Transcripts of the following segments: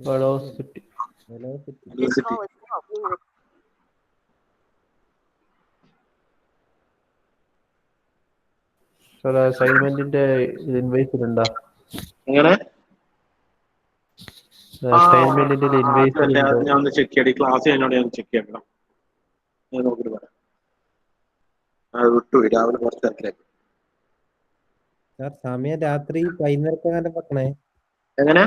Velocity. Velocity അസൈൻമെന്റിന്റെ ഇൻവൈസ് ഉണ്ടോ? എങ്ങനെ? അസൈൻമെന്റിന്റെ ഇൻവൈസ് അതല്ലേ, ഉണ്ടോ? അത് ഞാൻ ഒന്ന് ചെക്ക് ചെയ്യണം. ക്ലാസ് എന്നോട് ഞാൻ ചെക്ക് ചെയ്യണം. ഞാൻ നോക്കിട്ട് പറയാം. അത് വിട്ടുപോയി, രാവിലെ കുറച്ച് തിരക്കിലായി. സമയം രാത്രി വൈകുന്നേരത്തെങ്ങാനും വെക്കണേ. എങ്ങനെ?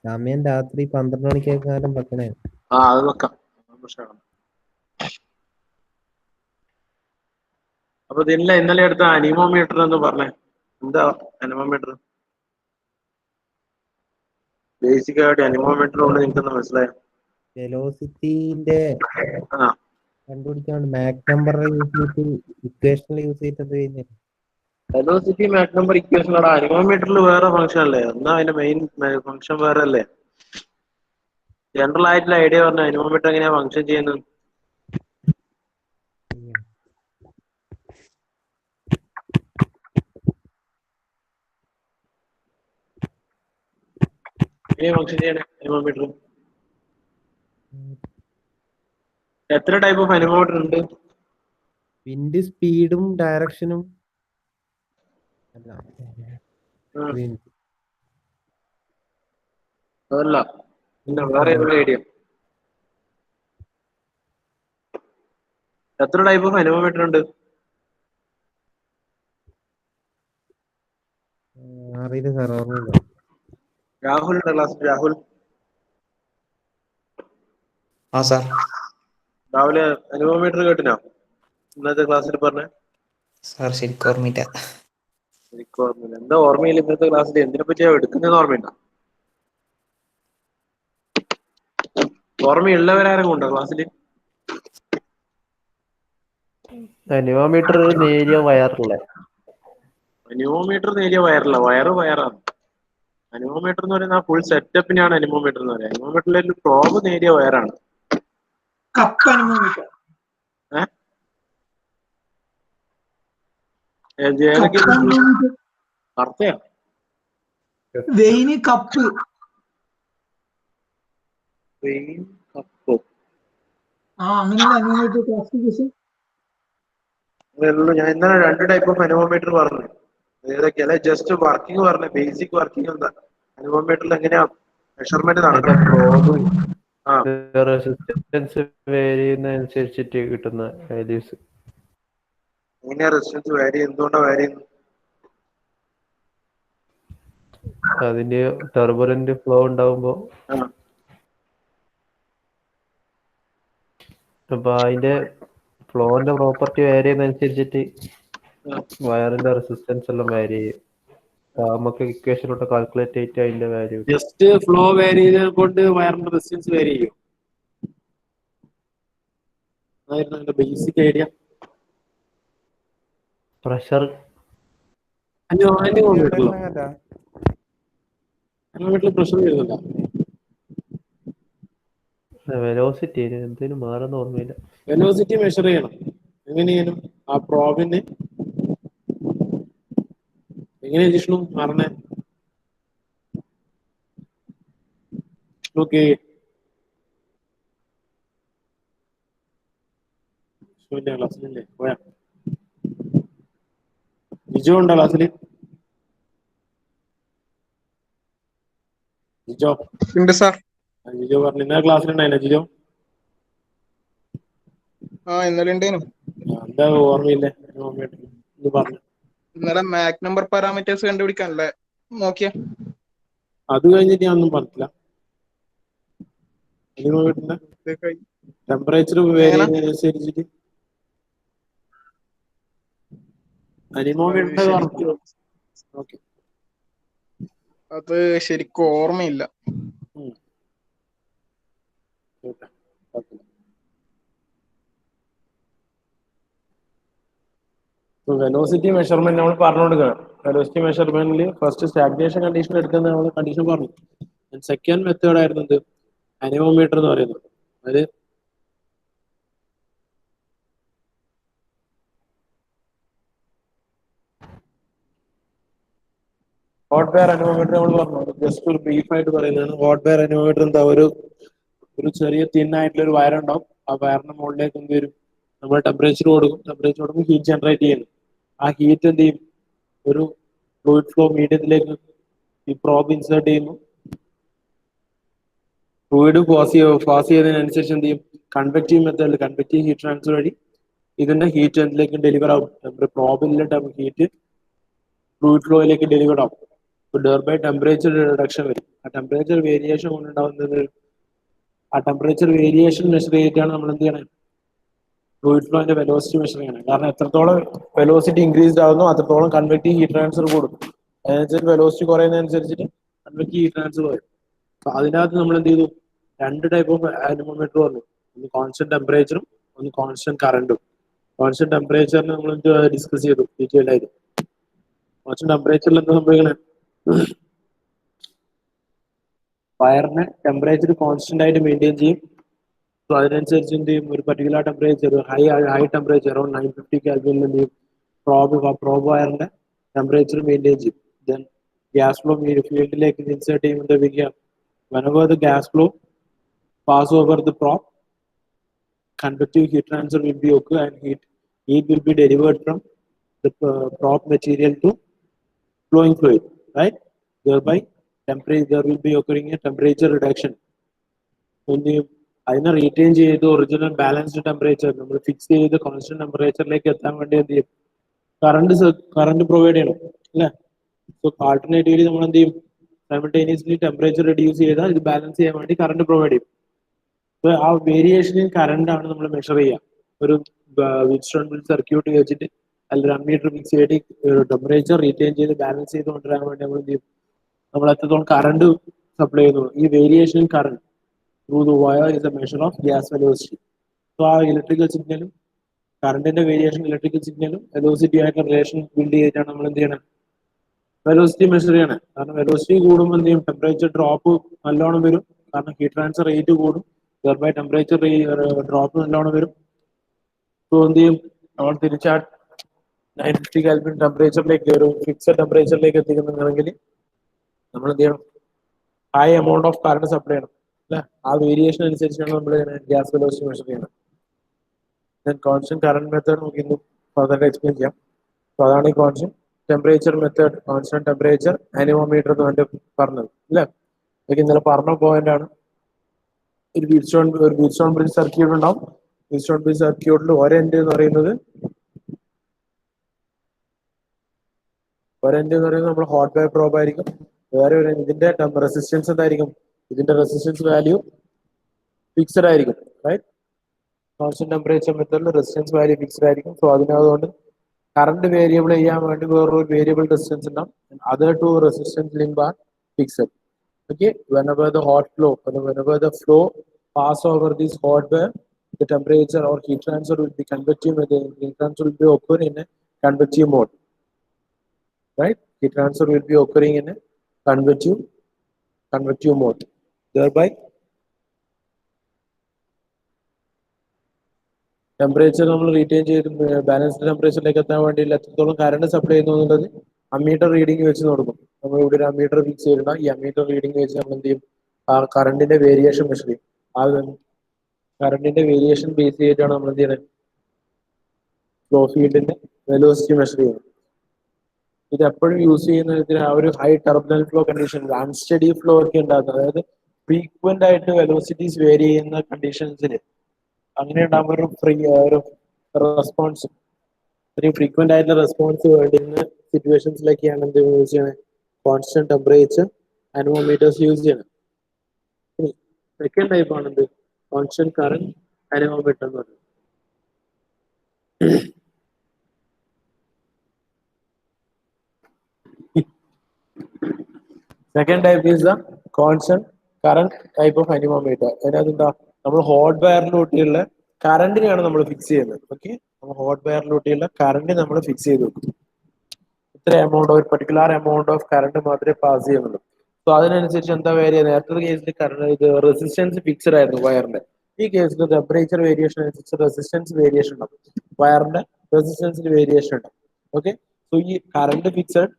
സമയം രാത്രി 12 മണിക്കെങ്ങാനും വെക്കണേ. അത് വെക്കാം, പ്രശ്നമാണ്. അപ്പൊ ഇതില്ല, ഇന്നലെ എടുത്ത അനിമോമീറ്റർ എന്ന് പറഞ്ഞേ, എന്താ അനിമോമീറ്റർ? ബേസിക് ആയിട്ട് അനിമോമീറ്റർ കൊണ്ട് നിങ്ങൾക്കൊന്ന് മനസ്സിലായോ? വെലോസിറ്റിന്റെ കണ്ടുപിടിക്കാൻ മാക് നമ്പർ യൂസ് ചെയ്തിട്ട് ഇക്വേഷനിൽ യൂസ് ചെയ്തിട്ട് കഴിഞ്ഞാൽ വെലോസിറ്റി മാക് നമ്പർ ഇക്വേഷൻ ആണ്. അനിമോമീറ്ററിൽ വേറെ ഫംഗ്ഷൻ അല്ലേ? എന്നാ അതിന്റെ മെയിൻ ഫംഗ്ഷൻ വേറെ അല്ലേ? ജനറൽ ആയിട്ടുള്ള ഐഡിയ പറഞ്ഞ അനിമോമീറ്റർ എങ്ങനെയാ ഫംഗ്ഷൻ ചെയ്യുന്നത്? എങ്ങനെയാ ഫംഗ്ഷൻ ചെയ്യണേ അനിമോമീറ്റർ? എത്ര ടൈപ്പ് ഓഫ് അനിമോമീറ്റർ ഉണ്ട്? വിൻഡ് സ്പീഡും ഡയറക്ഷനും അതല്ല, പിന്നെ വേറെ ഏതൊരു ഐഡിയ? എത്ര ടൈപ്പ് ഓഫ് അനിമോമീറ്റർ ഉണ്ട്? അറിയില്ല സാർ, ഓർമ്മയില്ല. രാഹുൽ ഉണ്ട് ക്ലാസ്സിൽ. രാഹുൽ സാർ രാവിലെ അനിമോമീറ്റർ കേട്ടിനോ ഇന്നത്തെ ക്ലാസ്സിൽ പറഞ്ഞേ? സാർ ശരിക്കും ഓർമ്മയില്ല. എനിക്ക് ഓർമ്മയില്ല. എന്താ ഓർമ്മയില്ല? ഇന്നത്തെ ക്ലാസ്സിൽ എന്തിനെ പറ്റിയാ എടുക്കുന്നത് ഓർമ്മയില്ല? ഓർമ്മയുള്ളവരാരും ഉണ്ടോ ക്ലാസ്സിൽ? അനിമോമീറ്റർ നേരിയ വയറല്ലേ? അനിമോമീറ്റർ നേരിയ വയറല്ല, വയറാണ്. അനിമോമീറ്റർ എന്ന് പറയുന്ന ഫുൾ സെറ്റപ്പിനാണ് അനിമോമീറ്റർ എന്ന് പറയുന്നത്. അനിമോമീറ്ററിലെ പ്രോബ് നേരിയ വയറാണ്. Cup anemometer. Vane cup. അങ്ങനെയുള്ള അനിമോമീറ്റർ ക്ലാസിഫിക്കേഷൻ. ഞാൻ ഇന്നലെ 2 ടൈപ്പ് ഓഫ് അനിമോമീറ്റർ പറഞ്ഞു. ഏതൊക്കെയല്ലേ? ജസ്റ്റ് വർക്കിംഗ് പറഞ്ഞ, ബേസിക് വർക്കിംഗ് എന്താ അനിമോമീറ്ററിൽ എങ്ങനെയാ മെഷർമെന്റ് നടക്കുന്നത്? റെസിസ്റ്റൻസ് വേരി ചെയ്യുന്നതനുസരിച്ചിട്ട് കിട്ടുന്ന വാല്യൂസ്. എങ്ങനെയാ റെസിസ്റ്റൻസ് വാരി? എന്തുകൊണ്ടാ വാരി ചെയ്യുന്നത്? അതിന്റെ ടർബുലന്റ് ഫ്ലോ ഉണ്ടാവുമ്പോ അപ്പൊ അതിന്റെ ഫ്ലോന്റെ പ്രോപ്പർട്ടി വാരി ചെയ്യുന്നതനുസരിച്ചിട്ട് വയറിന്റെ റെസിസ്റ്റൻസ് എല്ലാം വാരി ചെയ്യും. നമുക്ക് ഇക്വേഷനിലോട്ട് കാൽക്കുലേറ്റ് ചെയ്തിട്ട് അതിന്റെ വാല്യൂ. ജസ്റ്റ് ഫ്ലോ വാരി ചെയ്ത് കൊണ്ട് വയറിന്റെ റെസിസ്റ്റൻസ് വാരി ചെയ്യും. അതായിരുന്നു അതിന്റെ ബേസിക് ഐഡിയ. പ്രഷർ അനിമോമീറ്ററിൽ പ്രഷർ വരുന്നില്ല. വെലോസിറ്റി എന്തിനും മാറുന്ന ഓർമ്മയില്ല. വെലോസിറ്റി മെഷർ ചെയ്യണം. എങ്ങനെയാലും ആ പ്രോബിന് എങ്ങനെയാ ജിഷ്ണു മാറണേ? ഓക്കെ, ക്ലാസ്സിലല്ലേ പോയാ? ജിജോ ഉണ്ടോ ക്ലാസ്സില്? ജിജോ ഉണ്ട് സാർ. ജിജോ പറഞ്ഞു ഇന്നലെ ക്ലാസ്സിലുണ്ടായില്ല ജിജോ? ഇന്നലെ ഉണ്ടേനു. എന്താ ഓർമ്മയില്ലേ പറഞ്ഞു? ഇന്നലെ മാക് നമ്പർ പാരാമീറ്റേഴ്സ് കണ്ടുപിടിക്കാനല്ലേ നോക്കിയ? അത് കഴിഞ്ഞിട്ട് ഞാൻ ഒന്നും പറഞ്ഞില്ല. ടെമ്പറേച്ചർ വേരിയനുസരിച്ചിട്ട് അത് ശരിക്കും ഓർമ്മയില്ല. വെലോസിറ്റി മെഷർമെന്റ് നമ്മൾ പറഞ്ഞുകൊടുക്കണം. വെലോസിറ്റി മെഷർമെന്റിൽ ഫസ്റ്റ് സ്റ്റാഗ്നേഷൻ കണ്ടീഷൻ എടുക്കുന്ന നമ്മൾ കണ്ടീഷൻ പറഞ്ഞു. സെക്കൻഡ് മെത്തേഡ് ആയിരുന്നത് അനിമോമീറ്റർ എന്ന് പറയുന്നത്. അത് ഹോട്ട് വെയർ അനിമോമീറ്റർ നമ്മൾ പറഞ്ഞു, ജസ്റ്റ് ഒരു ബ്രീഫ് ആയിട്ട് പറയുന്നതാണ്. ഹോട്ട് വെയർ അനിമോമീറ്റർ എന്താ, ഒരു ചെറിയ തിന്നായിട്ടുള്ള ഒരു വയർ ഉണ്ടാവും. ആ വയറിന്റെ മുകളിലേക്ക് എന്ത് വരും, നമ്മൾ ടെമ്പറേച്ചർ കൊടുക്കും ഹീറ്റ് ജനറേറ്റ് ചെയ്യുന്നു. ആ ഹീറ്റ് എന്ത് ചെയ്യും, ഒരു ഫ്ലൂയിഡ് ഫ്ലോ മീഡിയത്തിലേക്ക് ഈ പ്രോബ് ഇൻസേർട്ട് ചെയ്യുന്നു. ഫ്ലൂയിഡ് പാസ് ചെയ്യുന്നതിനനുസരിച്ച് എന്ത് ചെയ്യും, കൺവെക്റ്റീവ് മെത്തേഡിൽ കൺവെക്റ്റീവ് ഹീറ്റ് ട്രാൻസ്ഫർ വഴി ഇതിന്റെ ഹീറ്റ് എന്തിലേക്ക് ഡെലിവർ ആവും, പ്രോബിലെ ഹീറ്റ് ഫ്ലൂയിഡ് ഫ്ലോയിലേക്ക് ഡെലിവർ ആവും. ബൈ ടെമ്പറേച്ചർ റിഡക്ഷൻ വരും. ആ ടെമ്പറേച്ചർ വേരിയേഷൻ കൊണ്ടുണ്ടാവുന്നത്, ആ ടെമ്പറേച്ചർ വേരിയേഷൻ മെഷർ ചെയ്തിട്ടാണ് നമ്മൾ എന്ത് ചെയ്യണം, ഫ്ലൂയിഡ് ഫ്ലോന്റെ വെലോസിറ്റി മെഷർ ചെയ്യണം. കാരണം എത്രത്തോളം വെലോസിറ്റി ഇൻക്രീസ്ഡ് ആകുന്നു അത്രത്തോളം കൺവെക്റ്റീവ് ഹീറ്റ് ട്രാൻസ്ഫർ കൂടും. അതിനനുസരിച്ച് വെലോസിറ്റി കുറയുന്നതനുസരിച്ചിട്ട് കൺവെക്റ്റീവ് ഹീറ്റ് ട്രാൻസ്ഫർ കുറയും. അപ്പൊ അതിനകത്ത് നമ്മൾ എന്ത് ചെയ്തു, 2 ടൈപ്പ് ഓഫ് അനിമോമീറ്റർ പറഞ്ഞു. ഒന്ന് കോൺസ്റ്റന്റ് ടെമ്പറേച്ചറും ഒന്ന് കോൺസ്റ്റന്റ് കറണ്ടും. കോൺസ്റ്റന്റ് ടെമ്പറേച്ചറിന് നമ്മൾ ഡിസ്കസ് ചെയ്തു ഡീറ്റെയിൽ ആയിട്ട്. കോൺസ്റ്റന്റ് ടെമ്പറേച്ചറിൽ എന്താ സംഭവിക്കണേ, വയറിനെ ടെമ്പറേച്ചർ കോൺസ്റ്റന്റ് ആയിട്ട് മെയിൻറ്റെയിൻ ചെയ്യും. സോ അതിനനുസരിച്ച് എന്ത് ചെയ്യും, ഒരു particular temperature high temperature around 950 കാൽവിനിൽ എന്ത് ചെയ്യും, പ്രോബ് വയറിന്റെ ടെമ്പറേച്ചർ മെയിൻറ്റെയിൻ ചെയ്യും. ദെൻ ഗ്യാസ് ഫ്ലോ ഫീൽഡിലേക്ക് ഇൻസേർട്ട് ചെയ്യുമ്പോൾ എന്താ വരിക, whenever the gas flow pass over the prop, convective heat transfer will be occur and heat will be delivered from the prop material to flowing fluid, right? Thereby temperature, there will be occurring a temperature reduction. അതിനെ retain ചെയ്ത് original balanced temperature നമ്മൾ fix ചെയ്ത് constant ടെമ്പറേച്ചറിലേക്ക് എത്താൻ വേണ്ടി എന്ത് ചെയ്യും, current provide ചെയ്യണം അല്ലേ. സോ ആൾട്ടർനേറ്റീവ്ലി നമ്മൾ എന്ത് ചെയ്യും, സൈമൾട്ടേനിയസ്ലി ടെമ്പറേച്ചർ റെഡ്യൂസ് ചെയ്താൽ ഇത് ബാലൻസ് ചെയ്യാൻ വേണ്ടി കറണ്ട് പ്രൊവൈഡ് ചെയ്യും. സോ ആ വേരിയേഷൻ ഇൻ കറണ്ട് ആണ് നമ്മൾ മെഷർ ചെയ്യുക. ഒരു വിറ്റ്സ്റ്റോൺ ബ്രിഡ്ജ് സർക്യൂട്ട് വെച്ചിട്ട് അല്ലെങ്കിൽ അമ്മീറ്റർ ഫിക്സ് ചെയ്തിട്ട് ടെമ്പറേച്ചർ റീറ്റെയിൻ ചെയ്ത് ബാലൻസ് ചെയ്ത് കൊണ്ടുവരാൻ വേണ്ടി നമ്മൾ എന്ത് ചെയ്യും, നമ്മൾ എത്രത്തോളം കറണ്ട് സപ്ലൈ ചെയ്യുന്നു. ഈ variation in current through the wire is A measure of gas velocity. So ആ ഇലക്ട്രിക്കൽ സിഗ്നലും കറണ്ടിന്റെ വേരിയേഷൻ ഇലക്ട്രിക്കൽ സിഗ്നലും വെലോസിറ്റി ആയിട്ട് റിലേഷൻ ബിൽഡ് ചെയ്തിട്ടാണ് നമ്മൾ എന്ത് ചെയ്യണം, വെലോസിറ്റി മെഷർ ചെയ്യണം. കാരണം വെലോസിറ്റി കൂടുമ്പോൾ എന്ത് ചെയ്യും, ടെമ്പറേച്ചർ ഡ്രോപ്പ് നല്ലോണം വരും. കാരണം ഹീറ്റ് ട്രാൻസ്ഫർ റേറ്റ് കൂടും, ബൈ ടെമ്പറേച്ചർ ഡ്രോപ്പ് നല്ലോണം വരും. സോ എന്ത് ചെയ്യും, നമ്മൾ തിരിച്ചാ 950 കാൽവിൻ ടെമ്പറേച്ചറിലേക്ക് ഒരു ഫിക്സഡ് ടെമ്പറേച്ചറിലേക്ക് എത്തിക്കുന്നുണ്ടെങ്കിൽ നമ്മൾ എന്ത് ചെയ്യണം, high amount of current supply ചെയ്യണം അല്ലെ. ആ വേരിയേഷൻ അനുസരിച്ചാണ് നമ്മൾ ഗ്യാസ് വെലോസിറ്റി മെഷർ ചെയ്യണം. ദെൻ കോൺസ്റ്റന്റ് കറണ്ട് മെത്തേഡ് നമുക്ക് ഇന്ന് ഫർദർ എക്സ്പ്ലെയിൻ ചെയ്യാം. സോ അതാണ് ഈ constant temperature method, constant temperature anemometer എന്ന് വേണ്ടി പറഞ്ഞത് അല്ലേ. ഇതൊക്കെ ഇന്നലെ പറഞ്ഞ പോയിന്റ് ആണ്. ഒരു വീറ്റ്സ്റ്റോൺ ബ്രിഡ്ജ് സർക്യൂട്ട് ഉണ്ടാവും. വീറ്റ്സ്റ്റോൺ ബ്രിഡ്ജ് സർക്യൂട്ടിൽ ഒരെൻഡ് എന്ന് പറയുന്നത് നമ്മൾ ഹോട്ട് വെയർ പ്രോബ് ആയിരിക്കും. വേറെ ഒരു ഇതിന്റെ റെസിസ്റ്റൻസ് എന്തായിരിക്കും, ഇതിന്റെ റെസിസ്റ്റൻസ് വാല്യൂ ഫിക്സഡ് ആയിരിക്കും, റൈറ്റ്. കോൺസ്റ്റന്റ് ടെമ്പറേച്ചർ മെത്തേഡിൽ റെസിസ്റ്റൻസ് വാല്യൂ ഫിക്സഡ് ആയിരിക്കും. സോ അതിനതുകൊണ്ട് കറണ്ട് വേരിയബിൾ ചെയ്യാൻ വേണ്ടി വേറൊരു വേരിയബിൾ റെസിസ്റ്റൻസ് ഉണ്ടാവും. Other two resistance link are fixed. Okay, whenever the flow pass over this hot wire, the temperature or heat transfer will be convective. The heat transfer will be occurring in a convective mode, right? Heat transfer will be occurring in a convective mode. Thereby, temperature നമ്മൾ retain ചെയ്ത് balanced ടെമ്പറേച്ചറിലേക്ക് എത്താൻ വേണ്ടി എത്രത്തോളം current supply ചെയ്യുന്നു എന്നുള്ളത് ammeter reading വെച്ച് നോക്കും. നമ്മൾ ഇവിടെ ഒരു അമ്മീറ്റർ ഫിക്സ് ചെയ്തിട്ടുണ്ട. ഈ അമ്മീറ്റർ റീഡിംഗ് വെച്ച് നമ്മൾ എന്ത് ചെയ്യും, ആ കറണ്ടിന്റെ വേരിയേഷൻ മെഷർ ചെയ്യും. ആ കറണ്ടിന്റെ വേരിയേഷൻ ബേസ് ചെയ്തിട്ടാണ് നമ്മൾ എന്ത് ചെയ്യുന്നത്, ഫ്ലോ ഫീൽഡിന്റെ വെലോസിറ്റി മെഷർ ചെയ്യുന്നത്. ഇത് എപ്പോഴും യൂസ് ചെയ്യുന്നതിന് ആ ഒരു high turbulent flow condition, unsteady flow ഒക്കെ ഉണ്ടാകുന്നത്, അതായത് ഫ്രീക്വന്റ് ആയിട്ട് വെലോസിറ്റീസ് വേരി ചെയ്യുന്ന കണ്ടീഷൻസിൽ അങ്ങനെ ഉണ്ടാകുമ്പോൾ ഒരു റെസ്പോൺസ്, ഒരു ഫ്രീക്വന്റ് ആയിട്ടുള്ള റെസ്പോൺസ് വേണ്ടുന്ന സിറ്റുവേഷൻസിലേക്കാണ് എന്ത് യൂസ് ചെയ്യണത്, കോൺസ്റ്റന്റ് ടെമ്പറേച്ചർ അനിമോമീറ്റേഴ്സ് യൂസ് ചെയ്യണം. സെക്കൻഡ് ടൈപ്പ് ആണ് എന്ത്, കോൺസ്റ്റന്റ് കറന്റ് അനിമോമീറ്റർ എന്ന് പറയുന്നത്. Second type is the constant current type of anemometer. അതിനകത്ത് എന്താ, നമ്മൾ ഹോട്ട് വയറിലൂട്ടിയുള്ള കറണ്ടിനെയാണ് നമ്മൾ ഫിക്സ് ചെയ്യുന്നത്. ഓക്കെ, നമ്മൾ ഹോട്ട് വയറിലൂട്ടിയുള്ള കറണ്ട് നമ്മൾ ഫിക്സ് ചെയ്ത് വെക്കും. ഇത്ര എമൗണ്ട്, ഒരു പർട്ടിക്കുലർ എമൗണ്ട് ഓഫ് കറണ്ട് മാത്രമേ പാസ് ചെയ്യുന്നുള്ളൂ. സോ അതിനനുസരിച്ച് എന്താ വേരിയ, നേരത്തെ കേസിൽ കറണ്ട് ഇത് റെസിസ്റ്റൻസ് ഫിക്സഡ് ആയിരുന്നു വയറിന്റെ. ഈ കേസിൽ ടെമ്പറേച്ചർ വേരിയേഷൻ അനുസരിച്ച് റെസിസ്റ്റൻസ് വേരിയേഷൻ ഉണ്ടാവും, വയറിന്റെ റെസിസ്റ്റൻസിൽ വേരിയേഷൻ ഉണ്ടാവും. ഓക്കെ, സോ ഈ current fixed,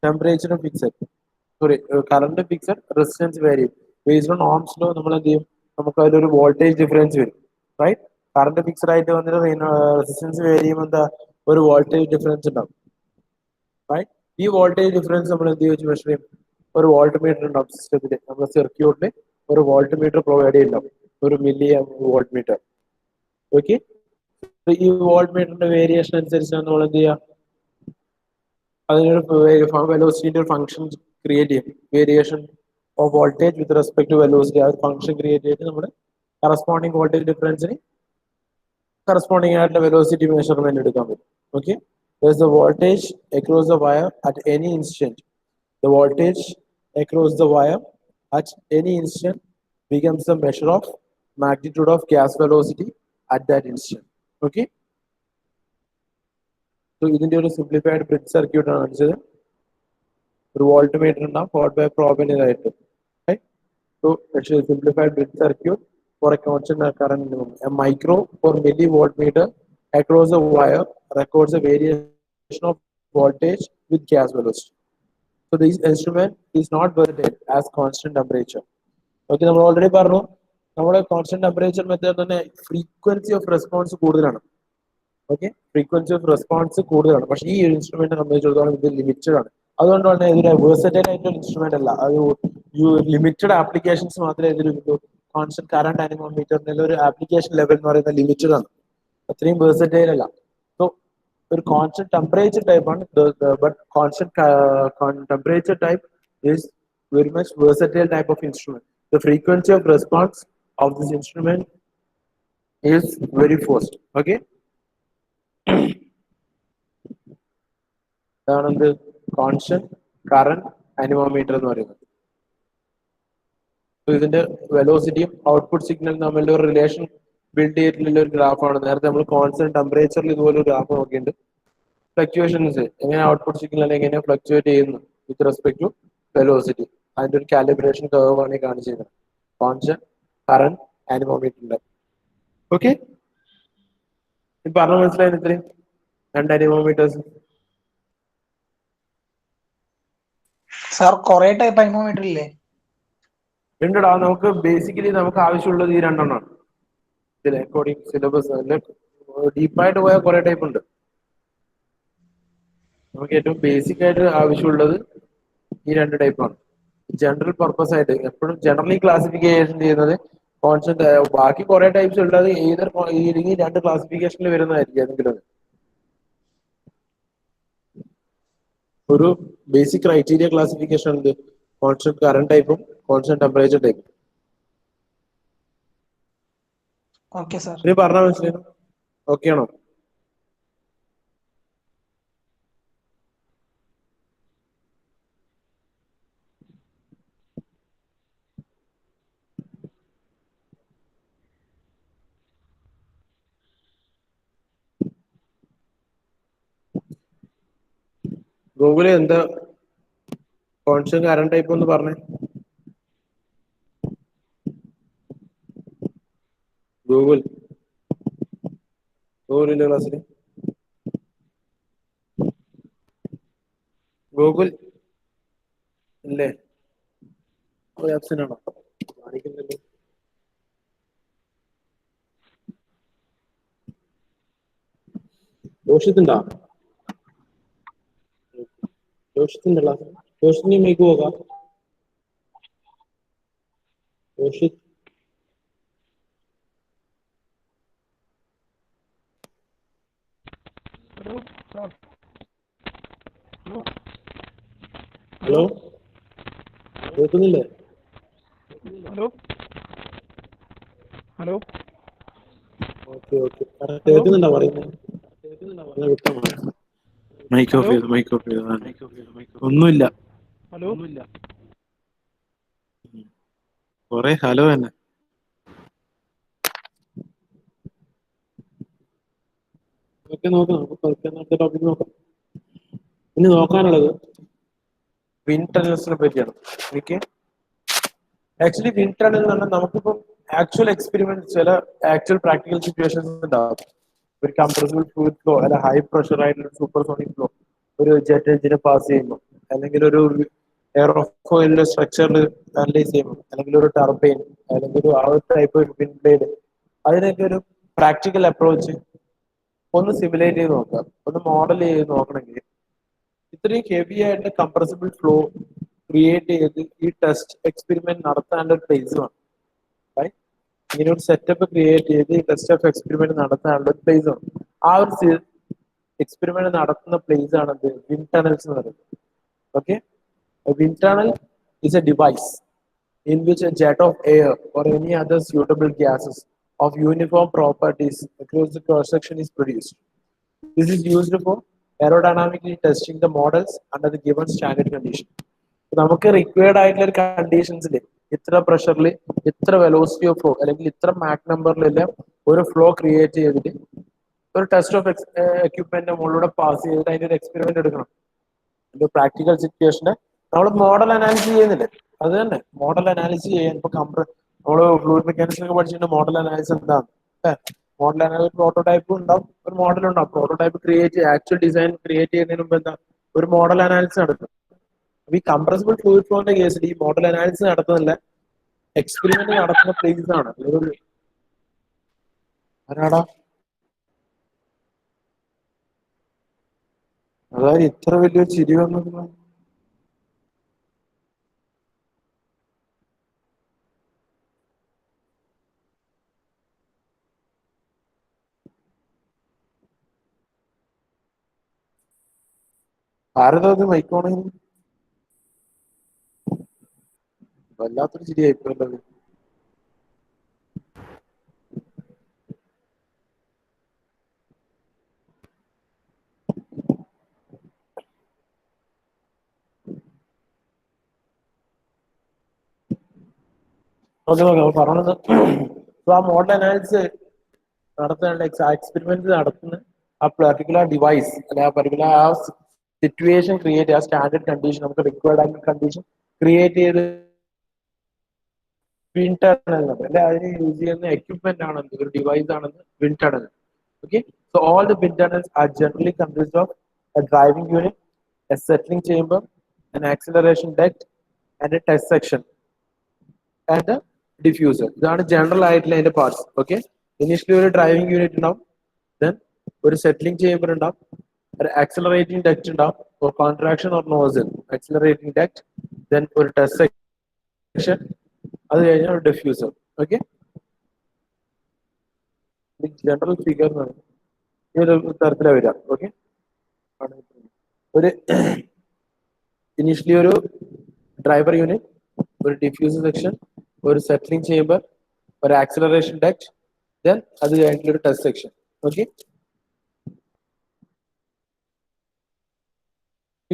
temperature fixed, sorry current fixed, resistance vary based on ohm's law. നമ്മൾ എന്ത് ചെയ്യും, നമുക്ക് അതിലൊരു വോൾട്ടേജ് ഡിഫറൻസ് വരും, റൈറ്റ്? കറണ്ട് ഫിക്സഡ് ആയിട്ട് വന്നിട്ട് റെസിസ്റ്റൻസ് വേരി ചെയ്യുമ്പോൾ എന്താ, ഒരു വോൾട്ടേജ് ഡിഫറൻസ് ഉണ്ടാവും, റൈറ്റ്? ഈ വോൾട്ടേജ് ഡിഫറൻസ് നമ്മൾ എന്ത് വെച്ച് മെഷർ ചെയ്യും? ഒരു വോൾട്ട് മീറ്റർ ഉണ്ടാവും സിസ്റ്റത്തിൽ, നമ്മുടെ സർക്യൂട്ടിൽ ഒരു വോൾട്ട് മീറ്റർ പ്രൊവൈഡ് ചെയ്യുന്നുണ്ടാവും, ഒരു മില്ലി വോൾട്ട് മീറ്റർ. ഓക്കെ, ഈ വോൾട്ട് മീറ്ററിന്റെ വേരിയേഷൻ അനുസരിച്ചാണ് നമ്മൾ എന്ത് ചെയ്യുക, അതിനൊരു വെലോസിറ്റിന്റെ ഒരു ഫംഗ്ഷൻ ക്രിയേറ്റ് ചെയ്യും. Variation of voltage with respect to velocity, ആ ഒരു ഫംഗ്ഷൻ ക്രിയേറ്റ് ചെയ്തിട്ട് നമ്മുടെ കറസ്പോണ്ടിങ് വോൾട്ടേജ് ഡിഫറൻസിന് കറസ്പോണ്ടിങ് ആയിട്ടുള്ള വെലോസിറ്റി മെഷർമെന്റ് എടുക്കാൻ പറ്റും. Okay, there's the voltage across the wire at any instant. The voltage across the wire at any instant becomes the measure of magnitude of gas velocity at that instant. Okay, so ഇതിന്റെ ഒരു simplified bridge circuit ആണ് കാണിച്ചത്. ഒരു voltmeter ഉണ്ടാവും, ഫോർഡ് ബൈ പ്രോബിനായിട്ട്. So simplified bridge circuit for a constant current minimum. A micro or millivolt meter across the wire records a variation of voltage with gas velocity. So this instrument is not versatile as constant temperature. Okay, നമ്മൾ already പറഞ്ഞു, നമ്മുടെ constant temperature method തന്നെ frequency of response കൂടുതലാണ്. Okay, frequency of response കൂടുതലാണ്, പക്ഷേ ഈ ഒരു instrument സംബന്ധിച്ചിടത്തോളം ഇത് ലിമിറ്റഡ് ആണ്. അതുകൊണ്ടാണ് ഇതൊരു വേഴ്സറ്റൈൽ ആയിട്ടുള്ള ഇൻസ്ട്രുമെന്റ് അല്ല, അത് ലിമിറ്റഡ് ആപ്ലിക്കേഷൻസ് മാത്രമേ ഇതിൽ കോൺസ്റ്റന്റ് കറന്റ് അനിമോമീറ്ററിന്റെ ഒരു ആപ്ലിക്കേഷൻ ലെവൽ എന്ന് പറയുന്നത് ലിമിറ്റഡ് ആണ്, അത്രയും വേഴ്സറ്റൈൽ അല്ല. സോ ഒരു കോൺസ്റ്റന്റ് ടെമ്പറേച്ചർ ടൈപ്പ് ആണ്, but constant temperature type is very much versatile type of instrument. The frequency of response of this instrument is very fast. Okay, അതാണ് എന്ത് കോൺസ്റ്റന്റ് കറന്റ് അനിമോമീറ്റർ എന്ന് പറയുന്നത്. ഇതിന്റെ വെലോസിറ്റിയും ഔട്ട്പുട്ട് സിഗ്നൽ തമ്മിലുള്ള ഒരു relation build ചെയ്തിട്ടുള്ള ഒരു ഗ്രാഫാണ്. നേരത്തെ നമ്മൾ കോൺസ്റ്റന്റ് ടെമ്പറേച്ചറിൽ ഇതുപോലെ ഒരു ഗ്രാഫ് നോക്കിയിട്ടുണ്ട്. ഫ്ലക്ച്വേഷൻസ് എങ്ങനെ ഔട്ട്പുട്ട് സിഗ്നൽ എങ്ങനെ ഫ്ലക്ച്വേറ്റ് ചെയ്യുന്നു വിത്ത് റെസ്പെക്ട് ടു വെലോസിറ്റി, അതിന്റെ ഒരു കാലിബ്രേഷൻ കർവ് ആണ് ഈ കാണിച്ചിരുന്നത് കോൺസ്റ്റന്റ് കറന്റ് അനിമോമീറ്ററിന്റെ. ഓക്കെ, പറഞ്ഞു മനസ്സിലായിരുന്നു ഇത്രയും രണ്ട് അനിമോമീറ്റേഴ്സ്? സാർ കുറെ ടൈപ്പ് അനിമോമീറ്റർ ഇല്ലേ? ഉണ്ടടാ, നമുക്ക് ബേസിക്കലി നമുക്ക് ആവശ്യമുള്ളത് ഈ രണ്ടെണ്ണമാണ്. ഇതിൽ അക്കോർഡിംഗ് സിലബസ് ഡീപ്പായിട്ട് പോയാൽ കുറെ ടൈപ്പ് ഉണ്ട്. നമുക്ക് ഏറ്റവും ബേസിക് ആയിട്ട് ആവശ്യമുള്ളത് ഈ രണ്ട് ടൈപ്പാണ്. ജനറൽ പർപ്പസ് ആയിട്ട് എപ്പോഴും ജനറലി ക്ലാസിഫിക്കേഷൻ ചെയ്യുന്നത് കോൺസ്റ്റന്റ്, ബാക്കി കുറെ ടൈപ്സ് ഉള്ളത് ഏതൊരു ഈ രണ്ട് ക്ലാസിഫിക്കേഷനിൽ വരുന്നതായിരിക്കും ഏതെങ്കിലും. ഒരു ബേസിക് ക്രൈറ്റീരിയ ക്ലാസിഫിക്കേഷൻ ഉണ്ട്, കോൺസ്റ്റന്റ് കറന്റ് ടൈപ്പും കോൺസ്റ്റന്റ് ടെമ്പറേച്ചർ ടൈപ്പും. ഓക്കെ സാർ, ഇത് പറഞ്ഞാൽ മനസ്സിലായോ? ഓക്കെ ആണോ? ഗൂഗിള് എന്താ കോൺസ്റ്റന്റ് കറന്റ് ടൈപ്പ് ഒന്ന് പറഞ്ഞേ. ഗൂഗിളിന്റെ ക്ലാസ്സിൽ ഗൂഗിൾ ഇല്ലേ? ആപ്ഷൻ ആണോ കാണിക്കുന്നില്ല? ദോഷത്തിണ്ടോ? ദോഷത്തിന്റെ ക്ലാസ് ദോഷത്തിന് മേക്ക് പോകാം. ദോഷി ഹലോ, കേൾക്കുന്നില്ലേ? ഹലോ, ഓക്കെ ഓക്കെ, കേൾക്കുന്നുണ്ടോ പറയുന്നത്? മൈക്ക് ഓഫ് ചെയ്തു, മൈക്ക് ഓഫ് ചെയ്തു. ഒന്നുമില്ല, ഹലോ, കൊറേ ഹലോ തന്നെ. ഓക്കെ, നോക്കാം, നമുക്ക് ടോപ്പിക് നോക്കാം. ഇനി നോക്കാനുള്ളത് വിൻഡ് ടണൽസിനെ പറ്റിയാണ്. ഓക്കെ, ആക്ച്വലി വിൻഡ് ടണൽ എന്ന് പറഞ്ഞാൽ നമുക്കിപ്പം ആക്ച്വൽ എക്സ്പെരിമെന്റ്, ചില ആക്ച്വൽ പ്രാക്ടിക്കൽ സിറ്റുവേഷൻസ് ഉണ്ടാവും. ഒരു കംപ്രസിബിൾ ഫ്ലൂയിഡ് ഫ്ലോ അല്ല ഹൈ പ്രഷർ ആയിട്ടുള്ള സൂപ്പർസോണിക് ഫ്ലോ ഒരു ജെറ്റ് എഞ്ചിനെ പാസ് ചെയ്യുമ്പോൾ അല്ലെങ്കിൽ ഒരു എയറോഫോയിലിന്റെ സ്ട്രക്ചറിൽ അനലൈസ് ചെയ്യുമ്പോൾ, അല്ലെങ്കിൽ ഒരു ടർബൈൻ, അല്ലെങ്കിൽ ഒരു ആ ടൈപ്പ് വിൻഡ് ബ്ലേഡ്, അതിനൊക്കെ ഒരു പ്രാക്ടിക്കൽ അപ്രോച്ച് ഒന്ന് സിമുലേറ്റ് ചെയ്ത് നോക്കാം, ഒന്ന് മോഡൽ ചെയ്ത് നോക്കണമെങ്കിൽ ഇത്രയും ഹെവി ആയിട്ട് കംപ്രസിബിൾ ഫ്ലോ ക്രിയേറ്റ് ചെയ്ത് ഈ ടെസ്റ്റ് എക്സ്പെരിമെന്റ് നടത്താനുള്ള ഒരു പ്ലേസ് വേണം. ഇങ്ങനെ ഒരു സെറ്റപ്പ് ക്രിയേറ്റ് ചെയ്ത് ഈ ടെസ്റ്റ് ഓഫ് എക്സ്പെരിമെന്റ് നടത്താനുള്ള ഒരു പ്ലേസ് വേണം. ആ ഒരു എക്സ്പെരിമെന്റ് നടത്തുന്ന പ്ലേസ് ആണ് വിൻഡ് ടണൽസ് എന്ന് പറയുന്നത്. Okay, wind tunnel is a device in which a jet of air or any other suitable gases of uniform properties across the cross section is produced. This is used for aerodynamically testing the models under the given standard condition. നമുക്ക് required ആയിട്ടുള്ള ഒരു കണ്ടീഷൻസിൽ ഇത്ര പ്രഷറിൽ ഇത്ര velocity of flow അല്ലെങ്കിൽ ഇത്ര Mac നമ്പറിലെല്ലാം ഒരു flow create ചെയ്തിട്ട് ഒരു ടെസ്റ്റ് ഓഫ് എക്യുപ്മെന്റിന്റെ മുകളിലൂടെ പാസ് ചെയ്തിട്ട് അതിന്റെ ഒരു എക്സ്പെരിമെന്റ് എടുക്കണം. ഒരു പ്രാക്ടിക്കൽ സിറ്റുവേഷന് നമ്മൾ മോഡൽ അനാലിസിസ് ചെയ്യുന്നില്ലേ, അത് തന്നെ മോഡൽ അനാലിസിസ് ചെയ്യാൻ. ഇപ്പൊ നമ്മള് ഫ്ലൂയിഡ് മെക്കാനിക്സ് ഒക്കെ പഠിച്ചിട്ട് മോഡൽ അനാലിസിസ് എന്താണ്? മോഡൽ അനാലിസിസ് പ്രോട്ടോടൈപ്പ് ഉണ്ടാവും, ഒരു മോഡൽ ഉണ്ടാവും. പ്രോട്ടോടൈപ്പ് ക്രിയേറ്റ് ചെയ്യുക, ആക്ച്വൽ ഡിസൈൻ ക്രിയേറ്റ് ചെയ്യുന്നതിന് മുമ്പ് എന്താ ഒരു മോഡൽ അനാലിസിസ് നടത്തും. ഈ കംപ്രസിബിൾ ഫ്ലൂയിഡ് ഫ്ലോന്റെ കേസിൽ ഈ മോഡൽ അനാലിസിസ് നടത്തുന്നില്ല, എക്സ്പെരിമെന്റ് നടത്തുന്ന പ്ലേസ് ആണ്. ആരാടാ അതായത് ഇത്ര വലിയൊരു ചിരി വന്നത്? ആരത് മൈക്കോണെങ്കിൽ വല്ലാത്തൊരു ചിരി ആയിപ്പോണ്ടത്. പറഞ്ഞത് ആ മോഡൽ അനാലിസിസ് നടത്തേണ്ട എക്സ്പെരിമെന്റ് നടത്തുന്ന ആ പർട്ടിക്കുലർ ഡിവൈസ് അല്ലെ ആ പർട്ടിക്കുലർ ആ സിറ്റുവേഷൻ ക്രിയേറ്റ്, ആ സ്റ്റാൻഡേർഡ് കണ്ടീഷൻ, നമുക്ക് റിക്വയർഡ് ആയിട്ടുള്ള കണ്ടീഷൻ ക്രിയേറ്റ് ചെയ്ത് വിൻഡ് ടണൽ അല്ലെ അതിന് യൂസ് ചെയ്യുന്ന എക്യുപ്മെന്റ് ആണെന്ന്, ഒരു ഡിവൈസ് ആണെന്ന് wind tunnel. Okay, so all the wind tunnels are generally consist of a driving unit, a settling chamber, an acceleration duct, and a test section, and a diffuser. ഇതാണ് general ആയിട്ടുള്ള അതിന്റെ parts. Okay, initially ഒരു driving unit ഉണ്ടാവും, then ഒരു settling chamber ഉണ്ടാവും, ഒരു accelerating duct ഉണ്ടാവും, or contraction or nozzle, accelerating duct, then ഒരു ടെസ്റ്റ് സെക്ഷൻ, അത് കഴിഞ്ഞാൽ ഒരു ഡിഫ്യൂസർ. ഓക്കെ, ജനറൽ ഫിഗർ ഈ ഒരു തരത്തിലാണ് വരിക. ഓക്കെ, ഒരു ഇനിഷ്യലി ഒരു ഡ്രൈവർ യൂണിറ്റ്, ഒരു ഡിഫ്യൂസർ സെക്ഷൻ, ഒരു സെറ്റിലിംഗ് ചേംബർ, ഒരു ആക്സിലറേഷൻ ഡക്ട്, ദെൻ അത് കഴിഞ്ഞിട്ടുള്ള ഒരു ടെസ്റ്റ് സെക്ഷൻ. ഓക്കെ,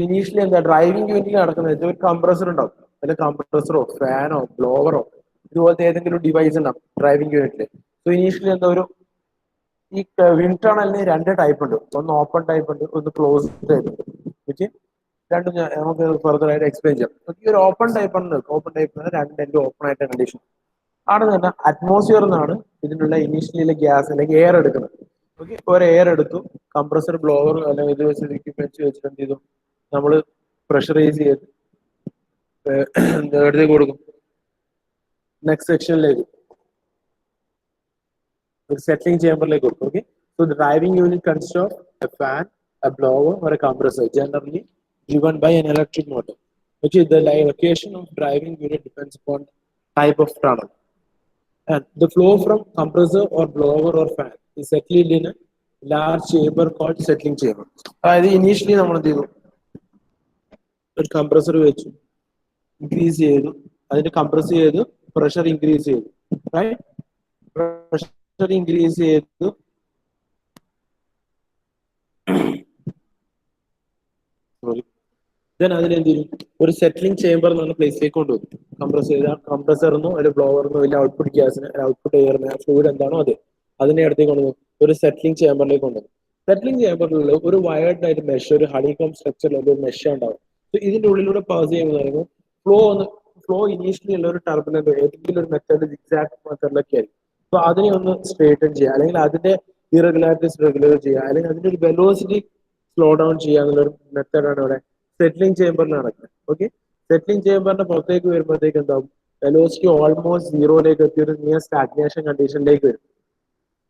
ഇനീഷ്യലി എന്താ ഡ്രൈവിംഗ് യൂണിറ്റിൽ നടക്കുന്നത്, ഒരു കംപ്രസർ ഉണ്ടാവും, അല്ലെങ്കിൽ കംപ്രസറോ ഫാനോ ബ്ലോവറോ ഇതുപോലത്തെ ഏതെങ്കിലും ഡിവൈസ് ഉണ്ടാവും ഡ്രൈവിംഗ് യൂണിറ്റിൽ. സോ ഇനീഷ്യലി എന്താ ഒരു ഈ വിൻഡ് ടണലിന് രണ്ട് ടൈപ്പ് ഉണ്ട്, ഒന്ന് ഓപ്പൺ ടൈപ്പ് ഉണ്ട്, ഒന്ന് ക്ലോസ് ടൈപ്പ് ഉണ്ട്. ഓക്കെ, രണ്ടും നമുക്ക് ഫർദർ ആയിട്ട് എക്സ്പ്ലെയിൻ ചെയ്യാം. ഈ ഒരു ഓപ്പൺ ടൈപ്പ് ആണ്, ഓപ്പൺ ടൈപ്പ് രണ്ടും ഓപ്പൺ ആയിട്ട് കണ്ടീഷൻ ആണ് തന്നെ. അറ്റ്മോസ്ഫിയർ എന്നാണ് ഇതിനുള്ള ഇനീഷ്യലി ഗ്യാസ് അല്ലെങ്കിൽ എയർ എടുക്കുന്നത്. ഓക്കെ, ഒരു എയർ എടുത്തു, കംപ്രസർ ബ്ലോവർ അല്ലെങ്കിൽ ഇത് വെച്ച് എക്യുപ്മെന്റ്സ് വെച്ചിട്ട് എന്ത് ചെയ്തു, നമ്മൾ പ്രഷറൈസ് ചെയ്ത് എടുത്ത് കൊടുക്കും നെക്സ്റ്റ് സെക്ഷനിലേക്ക്, ഒരു സെറ്റിലിംഗ് ചേംബറിലേക്ക് കൊടുക്കും. Okay, so the driving unit consist of A fan, a blower or a compressor, generally driven by an electric motor. Okay, the location of driving unit depends upon type of tunnel, and the flow from compressor or blower or fan is settled in a large chamber called settling chamber. അതായത് initially നമ്മൾ എന്ത് ചെയ്തു, ഒരു compressor വെച്ചു, increase ചെയ്തു, അതിന് compress ചെയ്തു, pressure increase ചെയ്തു, റൈറ്റ്, പ്രഷർ ഇൻക്രീസ് ചെയ്തു, ദെൻ അതിലെന്ത് ചെയ്യും, ഒരു സെറ്റിലിംഗ് ചേംബർ എന്ന് പറഞ്ഞ പ്ലേസിലേക്ക് കൊണ്ടുവരും. കംപ്രസ് ചെയ്ത കംപ്രസറിനോ അല്ലെങ്കിൽ ബ്ലോവറിനോ അല്ലെങ്കിൽ ഔട്ട്പുട്ട് ഗ്യാസിന് ഔട്ട്പുട്ട് എയറിന് ഫ്ലൂയിഡ് എന്താണോ അത് അതിനെ അടുത്തേക്ക് കൊണ്ടുവരും, ഒരു സെറ്റിലിംഗ് ചേംബറിലേക്ക് കൊണ്ടുവരും. സെറ്റിലിംഗ് ചേംബറിൽ ഒരു വയർഡ് ആയിട്ട് മെഷ്, ഒരു ഹണികോം സ്ട്രക്ചറിൽ ഒരു മെഷ് ഉണ്ടാവും. സോ ഇതിന്റെ ഉള്ളിലൂടെ പാസ് ചെയ്യുമ്പോൾ ഫ്ലോ ഇനീഷ്യലി ഉള്ള ഒരു ടർബുലന്റ് ഏതെങ്കിലും ഒരു മെത്തേഡ് എക്സാക്ട് മെത്തേഡിലൊക്കെ ആയിരിക്കും. സോ അതിനെ ഒന്ന് സ്ട്രേറ്റൻ ചെയ്യുക, അല്ലെങ്കിൽ അതിന്റെ ഇറഗുലാരിറ്റീസ് റെഗുലർ ചെയ്യുക, അല്ലെങ്കിൽ അതിന്റെ ഒരു വെലോസിറ്റി സ്ലോ ഡൗൺ ചെയ്യുക എന്നുള്ളൊരു മെത്തേഡാണ് ഇവിടെ സെറ്റിലിംഗ് ചേമ്പറിൽ നടക്കുക. ഓക്കെ, സെറ്റിലിംഗ് ചേമ്പറിന്റെ പുറത്തേക്ക് വരുമ്പോഴത്തേക്ക് എന്താവും, വെലോസിറ്റി ഓൾമോസ്റ്റ് സീറോയിലേക്ക് എത്തി ഒരു നിയർ സ്റ്റാഗ്നേഷൻ കണ്ടീഷനിലേക്ക് വരും.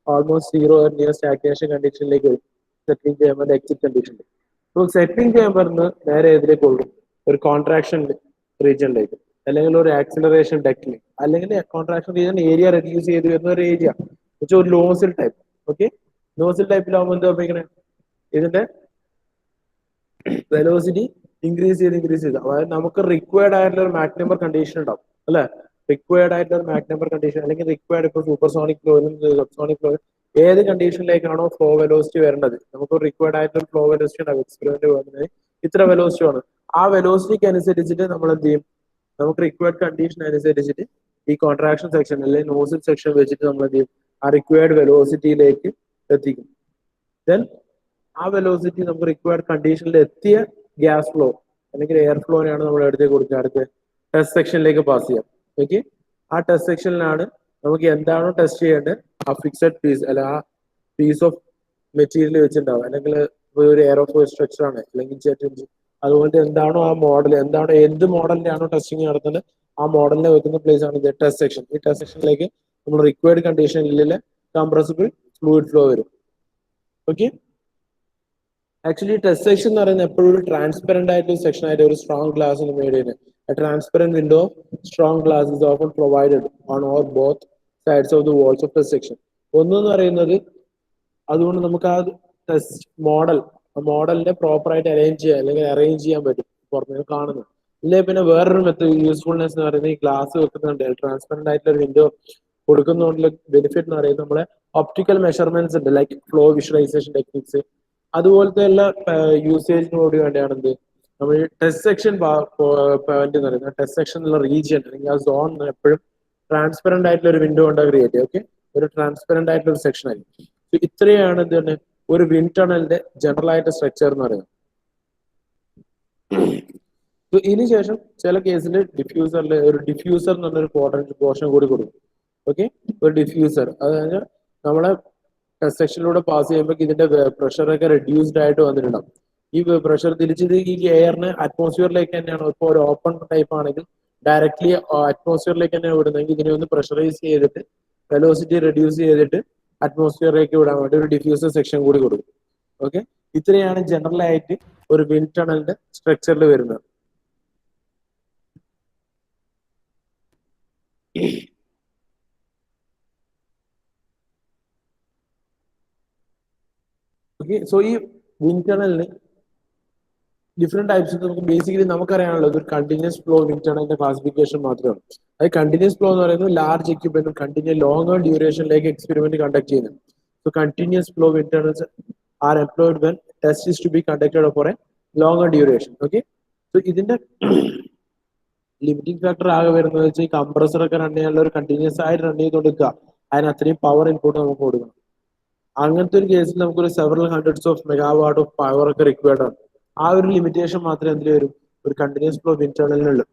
ഓൾമോസ്റ്റ് സീറോ നിയർ സ്റ്റാഗ്നേഷൻ കണ്ടീഷനിലേക്ക് വരും സെറ്റിലിംഗ് ചേമ്പറിന്റെ എക്സിറ്റ് കണ്ടീഷനിൽ. അപ്പോൾ സെറ്റിലിംഗ് ചേമ്പറിന് നേരെ ഏതിലേക്ക് കൊള്ളും, ഒരു കോൺട്രാക്ഷൻ റീജിയനിലേക്ക്, അല്ലെങ്കിൽ ഒരു ആക്സിലറേഷൻ ഡെക്റ്റിൽ, അല്ലെങ്കിൽ കോൺട്രാക്ഷൻ റീജിയൻ ഏരിയ റെഡ്യൂസ് ചെയ്ത് വരുന്ന ഒരു ഏരിയ വെച്ചാൽ ഒരു നോസിൽ ടൈപ്പ്. ഓക്കെ, നോസിൽ ടൈപ്പിലാവുമ്പോൾ എന്താ ഉപയോഗിക്കണേ, ഇതിന്റെ വെലോസിറ്റി ഇൻക്രീസ് ചെയ്ത് അതായത് നമുക്ക് റിക്വയർഡ് ആയിട്ടുള്ള ഒരു മാക് നമ്പർ കണ്ടീഷൻ ഉണ്ടാവും അല്ലെ, റിക്വയർഡ് ആയിട്ടുള്ള ഒരു മാക് നമ്പർ കണ്ടീഷൻ, അല്ലെങ്കിൽ റിക്വയർഡ് ഇപ്പോൾ സൂപ്പർസോണിക് ഫ്ലോയിലും സബ്സോണിക് ഫ്ലോയിലും ഏത് കണ്ടീഷനിലേക്കാണോ ഫ്ലോ വെലോസിറ്റി വരേണ്ടത്, നമുക്ക് റിക്വയർഡ് ആയിട്ടുള്ള ഫ്ലോ വെലോസിറ്റി ഉണ്ടാവും. എക്സ്പെരിമെന്റ് പോകുന്നത് ഇത്ര വെലോസിറ്റി ആണ്, ആ വെലോസിറ്റിക്ക് അനുസരിച്ചിട്ട് നമ്മൾ എന്ത് ചെയ്യും, നമുക്ക് റിക്വയർഡ് കണ്ടീഷൻ അനുസരിച്ചിട്ട് ഈ കോൺട്രാക്ഷൻ സെക്ഷൻ അല്ലെങ്കിൽ നോസിൽ സെക്ഷൻ വെച്ചിട്ട് നമ്മൾ എന്ത് ചെയ്യും, ആ റിക്വയർഡ് വെലോസിറ്റിയിലേക്ക് എത്തിക്കും. ദെൻ ആ വെലോസിറ്റി നമുക്ക് റിക്വയർഡ് കണ്ടീഷനിൽ എത്തിയ ഗ്യാസ് ഫ്ലോ അല്ലെങ്കിൽ എയർ ഫ്ലോനെയാണ് നമ്മൾ എടുത്ത് കൊടുക്കുക, അടുത്ത് ടെസ്റ്റ് സെക്ഷനിലേക്ക് പാസ് ചെയ്യാം. ഓക്കെ, ആ ടെസ്റ്റ് സെക്ഷനിലാണ് നമുക്ക് എന്താണോ ടെസ്റ്റ് ചെയ്യേണ്ടത് ആ ഫിക്സഡ് പീസ് അല്ല ആ പീസ് ഓഫ് മെറ്റീരിയൽ വെച്ചിട്ടുണ്ടാവും, അല്ലെങ്കിൽ ഒരു എയറോഫോയിൽ സ്ട്രക്ചർ ആണ് അല്ലെങ്കിൽ ജെറ്റ് എഞ്ചിൻ, അതുകൊണ്ട് എന്താണോ ആ മോഡൽ, എന്താണോ എന്ത് മോഡലിന്റെ ആണോ ടെസ്റ്റിംഗ് നടത്തുന്നത് ആ മോഡലിനെ വെക്കുന്ന പ്ലേസ് ആണ് ടെസ്റ്റ് സെക്ഷൻ. ഈ ടെസ്റ്റ് സെക്ഷനിലേക്ക് നമ്മൾ റിക്വയർഡ് കണ്ടീഷനിൽ കംപ്രസിബിൾ ഫ്ലൂയിഡ് ഫ്ലോ വരും. ഓക്കെ, ആക്ച്വലി ടെസ്റ്റ് സെക്ഷൻ എന്ന് പറയുന്നത് എപ്പോഴും ഒരു ട്രാൻസ്പെറന്റ് ആയിട്ടുള്ള സെക്ഷൻ ആയിട്ട് ഒരു സ്ട്രോങ് ഗ്ലാസ് മെയ്ഡ് ചെയ്യുന്നത്. A transparent window of strong glass is often provided on or both sides of the walls of the section. ഒന്നെന്ന് പറയുന്നത് അതുകൊണ്ട് നമുക്ക് ആ ടെസ്റ്റ് മോഡലിനെ പ്രോപ്പർ ആയിട്ട് അറേഞ്ച് ചെയ്യാൻ പറ്റും പുറമേ കാണുന്നത്. ഇല്ലേ പിന്നെ വേറൊരു മെത്തേഡ് യൂസ്ഫുൾനെസ് എന്ന് പറയുന്നത് ഈ ഗ്ലാസ് വെക്കുന്നുണ്ട്, ട്രാൻസ്പെറന്റ് ആയിട്ടുള്ള വിൻഡോ കൊടുക്കുന്നതുകൊണ്ടുള്ള ബെനിഫിറ്റ് എന്ന് പറയുന്നത് നമ്മളെ ഒപ്റ്റിക്കൽ മെഷർമെന്റ്സ് ഉണ്ട്, ലൈക്ക് ഫ്ലോ വിഷ്വലൈസേഷൻ ടെക്നിക്സ്, അതുപോലത്തെ എല്ലാ യൂസേജിനോട് വേണ്ടിയാണ് എന്ത് നമ്മൾ ടെസ്റ്റ് സെക്ഷൻ പോയിന്റ് എന്ന് പറയുന്നത്. ടെസ്റ്റ് സെക്ഷനുള്ള റീജിയൻ അല്ലെങ്കിൽ ആ സോൺ എപ്പോഴും ട്രാൻസ്പെറന്റ് ആയിട്ടുള്ള ഒരു വിൻഡോ കൊണ്ട് ക്രിയേറ്റ് ചെയ്യും. ഓക്കെ, ഒരു ട്രാൻസ്പെറന്റ് ആയിട്ടുള്ള ഒരു സെക്ഷൻ ആയിരിക്കും. ഇത്രയാണ് എന്ത് തന്നെ ഒരു വിൻഡ് ടണലിന്റെ ജനറൽ ആയിട്ട് സ്ട്രക്ചർ എന്ന് പറയുന്നത്. ഇതിന് ശേഷം ചില കേസിൽ ഡിഫ്യൂസറിൽ ഒരു ഡിഫ്യൂസർ എന്ന് പറഞ്ഞൊരു പോർഷൻ കൂടി കൊടുക്കും. ഓക്കെ, ഒരു ഡിഫ്യൂസർ അതായത് നമ്മളെ ടെസ്റ്റ് സെക്ഷനിലൂടെ പാസ് ചെയ്യുമ്പോൾ ഇതിന്റെ പ്രഷറൊക്കെ റെഡ്യൂസ്ഡ് ആയിട്ട് വന്നിട്ടുണ്ടാവും. ഈ പ്രഷർ തിരിച്ചത് ഈ എയറിന് അറ്റ്മോസ്ഫിയറിലേക്ക് തന്നെയാണ്. ഇപ്പോൾ ഒരു ഓപ്പൺ ടൈപ്പ് ആണെങ്കിൽ ഡയറക്ട്ലി അറ്റ്മോസ്ഫിയറിലേക്ക് തന്നെ വിടുന്നെങ്കിൽ ഇതിനെ ഒന്ന് പ്രഷറൈസ് ചെയ്തിട്ട് വെലോസിറ്റി റെഡ്യൂസ് ചെയ്തിട്ട് അറ്റ്മോസ്ഫിയറിലേക്ക് വിടാൻ വേണ്ടി ഒരു ഡിഫ്യൂസർ സെക്ഷൻ കൂടി കൊടുക്കും. ഓക്കെ, ഇത്രയാണ് ജനറൽ ആയിട്ട് ഒരു വിൻഡ് ടണലിന്റെ സ്ട്രക്ചറിൽ വരുന്നത്. ഓക്കെ, സോ ഈ വിൻഡ് ടണലിന് ഡിഫറെന്റ് ടൈപ്സ് നമുക്ക് ബേസിക്കലി നമുക്കറിയാനുള്ളത് ഒരു കണ്ടിന്യൂസ് ഫ്ലോ വിൻഡ് ടണലിന്റെ ക്ലാസിഫിക്കേഷൻ മാത്രമാണ്. അത് കണ്ടിന്യൂസ് ഫ്ലോ എന്ന് പറയുന്നത് ലാർജ് എക്യുപ്മെന്റ് കണ്ടിന്യൂസ് ലോങ്ങർ ഡ്യൂറേഷനിലേക്ക് എക്സ്പെരിമെന്റ് കണ്ടക്ട് ചെയ്യുന്നത്. So continuous flow wind tunnels are employed when test is to be conducted for a longer duration. Okay, so ഇതിന്റെ limiting factor ആകെ വരുന്നത് വെച്ചാൽ ഈ കംപ്രസർ ഒക്കെ റൺ ചെയ്യാനുള്ള ഒരു കണ്ടിന്യൂസ് ആയിട്ട് റൺ ചെയ്തുകൊടുക്കുക, അതിന് അത്രയും പവർ ഇൻപുട്ട് നമുക്ക് കൊടുക്കണം. അങ്ങനത്തെ ഒരു കേസിൽ നമുക്കൊരു several hundreds of megawatt of power ഒക്കെ റിക്വയർഡ് ആണ്. ആ ഒരു ലിമിറ്റേഷൻ മാത്രമേ എന്തിൽ വരും, ഒരു കണ്ടിന്യൂസ് ഫ്ലോ വിൻഡ് ടണലിനുള്ളൂ.